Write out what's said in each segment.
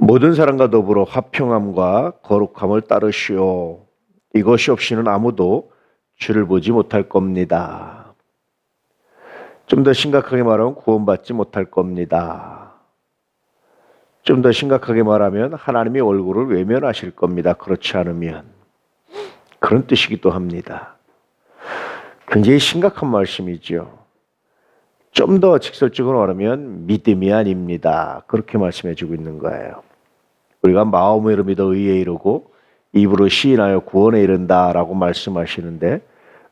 모든 사람과 더불어 화평함과 거룩함을 따르시오. 이것이 없이는 아무도 주를 보지 못할 겁니다. 좀 더 심각하게 말하면 구원받지 못할 겁니다. 좀 더 심각하게 말하면 하나님의 얼굴을 외면하실 겁니다. 그렇지 않으면. 그런 뜻이기도 합니다. 굉장히 심각한 말씀이죠. 좀 더 직설적으로 말하면 믿음이 아닙니다. 그렇게 말씀해 주고 있는 거예요. 우리가 마음으로 믿어 의에 이르고 입으로 시인하여 구원에 이른다라고 말씀하시는데,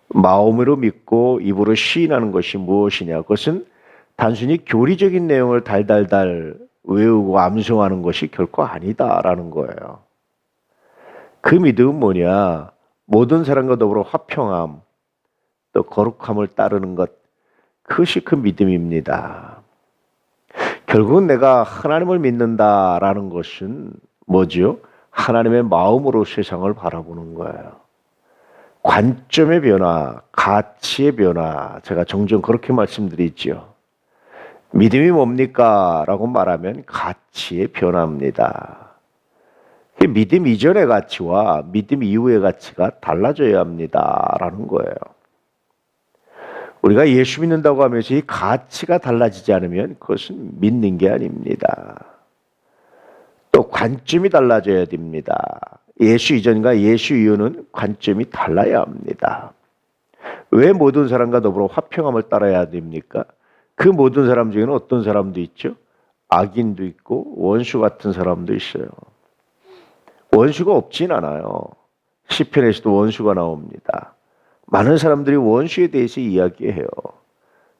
마음으로 믿고 입으로 시인하는 것이 무엇이냐? 그것은 단순히 교리적인 내용을 달달달 외우고 암송하는 것이 결코 아니다라는 거예요. 그 믿음은 뭐냐? 모든 사람과 더불어 화평함, 또 거룩함을 따르는 것, 그것이 그 믿음입니다. 결국은 내가 하나님을 믿는다라는 것은 뭐죠? 하나님의 마음으로 세상을 바라보는 거예요. 관점의 변화, 가치의 변화, 제가 종종 그렇게 말씀드리죠. 믿음이 뭡니까? 라고 말하면 가치의 변화입니다. 믿음 이전의 가치와 믿음 이후의 가치가 달라져야 합니다. 라는 거예요. 우리가 예수 믿는다고 하면서 이 가치가 달라지지 않으면 그것은 믿는 게 아닙니다. 또 관점이 달라져야 됩니다. 예수 이전과 예수 이후는 관점이 달라야 합니다. 왜 모든 사람과 더불어 화평함을 따라야 됩니까? 그 모든 사람 중에는 어떤 사람도 있죠? 악인도 있고 원수 같은 사람도 있어요. 원수가 없진 않아요. 시편에서도 원수가 나옵니다. 많은 사람들이 원수에 대해서 이야기해요.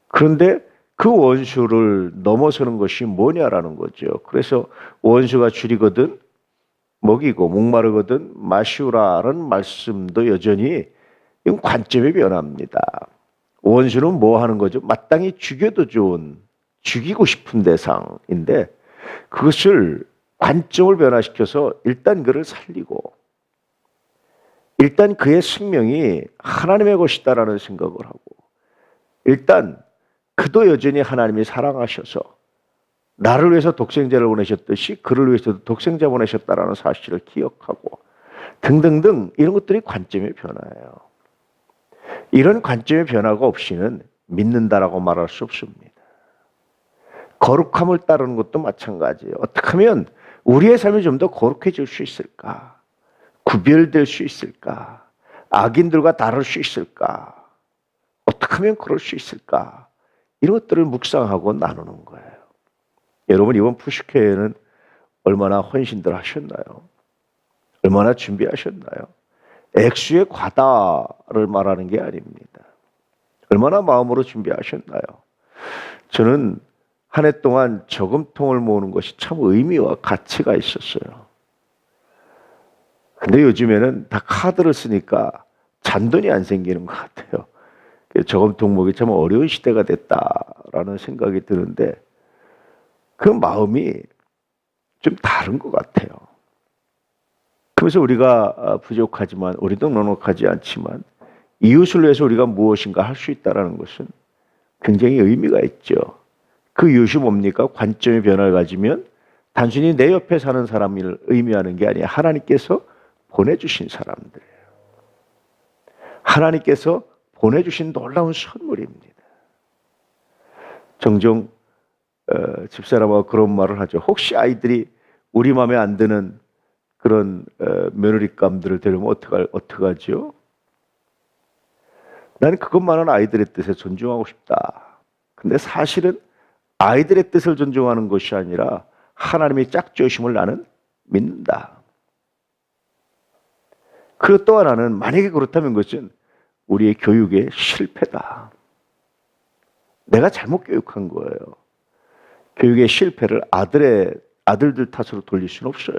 그런데 그 원수를 넘어서는 것이 뭐냐라는 거죠. 그래서 원수가 줄이거든 먹이고 목마르거든 마시우라는 말씀도 여전히 이건 관점의 변화입니다. 원수는 뭐 하는 거죠? 마땅히 죽여도 좋은, 죽이고 싶은 대상인데 그것을 관점을 변화시켜서 일단 그를 살리고 일단 그의 생명이 하나님의 것이다라는 생각을 하고 일단 그도 여전히 하나님이 사랑하셔서 나를 위해서 독생자를 보내셨듯이 그를 위해서도 독생자 보내셨다라는 사실을 기억하고 등등등 이런 것들이 관점의 변화예요. 이런 관점의 변화가 없이는 믿는다라고 말할 수 없습니다. 거룩함을 따르는 것도 마찬가지예요. 어떻게 하면 우리의 삶이 좀 더 거룩해질 수 있을까? 구별될 수 있을까? 악인들과 다를 수 있을까? 어떻게 하면 그럴 수 있을까? 이런 것들을 묵상하고 나누는 거예요. 여러분 이번 푸시케에는 얼마나 헌신들 하셨나요? 얼마나 준비하셨나요? 액수의 과다를 말하는 게 아닙니다. 얼마나 마음으로 준비하셨나요? 저는 한 해 동안 저금통을 모으는 것이 참 의미와 가치가 있었어요. 근데 요즘에는 다 카드를 쓰니까 잔돈이 안 생기는 것 같아요. 저금통 모으기 참 어려운 시대가 됐다라는 생각이 드는데 그 마음이 좀 다른 것 같아요. 그래서 우리가 부족하지만 우리도 넉넉하지 않지만 이웃을 위해서 우리가 무엇인가 할 수 있다는 것은 굉장히 의미가 있죠. 그 이웃이 뭡니까? 관점의 변화를 가지면 단순히 내 옆에 사는 사람을 의미하는 게 아니라 하나님께서 보내주신 사람들이에요. 하나님께서 보내주신 놀라운 선물입니다. 종종 집사람하고 그런 말을 하죠. 혹시 아이들이 우리 마음에 안 드는 그런 며느리감들을 데려오면 어떡하죠? 나는 그것만은 아이들의 뜻에 존중하고 싶다. 근데 사실은 아이들의 뜻을 존중하는 것이 아니라 하나님의 짝지으심을 나는 믿는다. 그리고 또 하나는 만약에 그렇다면 그것은 우리의 교육의 실패다. 내가 잘못 교육한 거예요. 교육의 실패를 아들들 탓으로 돌릴 수는 없어요.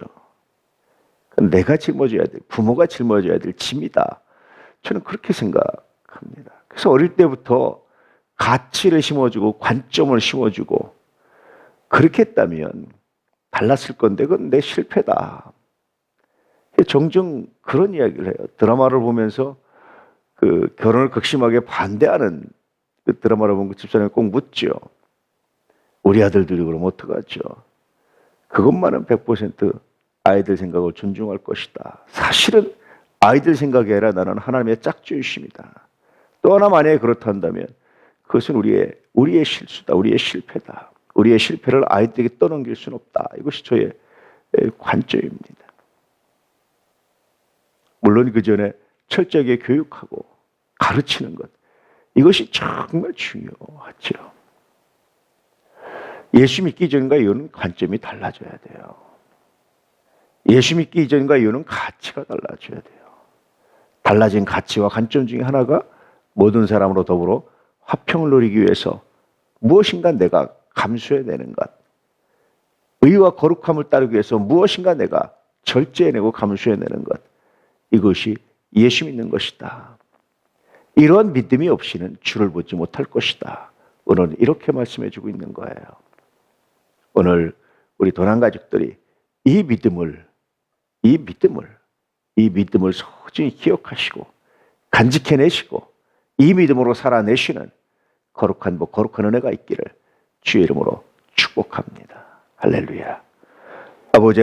내가 짊어져야 될, 부모가 짊어져야 될 짐이다. 저는 그렇게 생각합니다. 그래서 어릴 때부터 가치를 심어주고 관점을 심어주고 그렇게 했다면 달랐을 건데 그건 내 실패다. 종종 그런 이야기를 해요. 드라마를 보면서 그 결혼을 극심하게 반대하는 그 드라마를 보면 그 집사람이 꼭 묻죠. 우리 아들들이 그러면 어떡하죠? 그것만은 100% 아이들 생각을 존중할 것이다. 사실은 아이들 생각이 아니라 나는 하나님의 짝지으심이다. 또 하나 만약에 그렇다면 그것은 우리의 실수다. 우리의 실패다. 우리의 실패를 아이들에게 떠넘길 수는 없다. 이것이 저의 관점입니다. 물론 그 전에 철저하게 교육하고 가르치는 것, 이것이 정말 중요하죠. 예수 믿기 이전과 이후는 관점이 달라져야 돼요. 예수 믿기 이전과 이후는 가치가 달라져야 돼요. 달라진 가치와 관점 중에 하나가 모든 사람으로 더불어 화평을 누리기 위해서 무엇인가 내가 감수해내는 것, 의와 거룩함을 따르기 위해서 무엇인가 내가 절제해내고 감수해내는 것, 이것이 예수 믿는 것이다. 이러한 믿음이 없이는 주를 보지 못할 것이다. 오늘 이렇게 말씀해주고 있는 거예요. 오늘 우리 도난 가족들이 이 믿음을 소중히 기억하시고 간직해내시고 이 믿음으로 살아내시는 거룩한 은혜가 있기를 주의 이름으로 축복합니다. 할렐루야. 아버지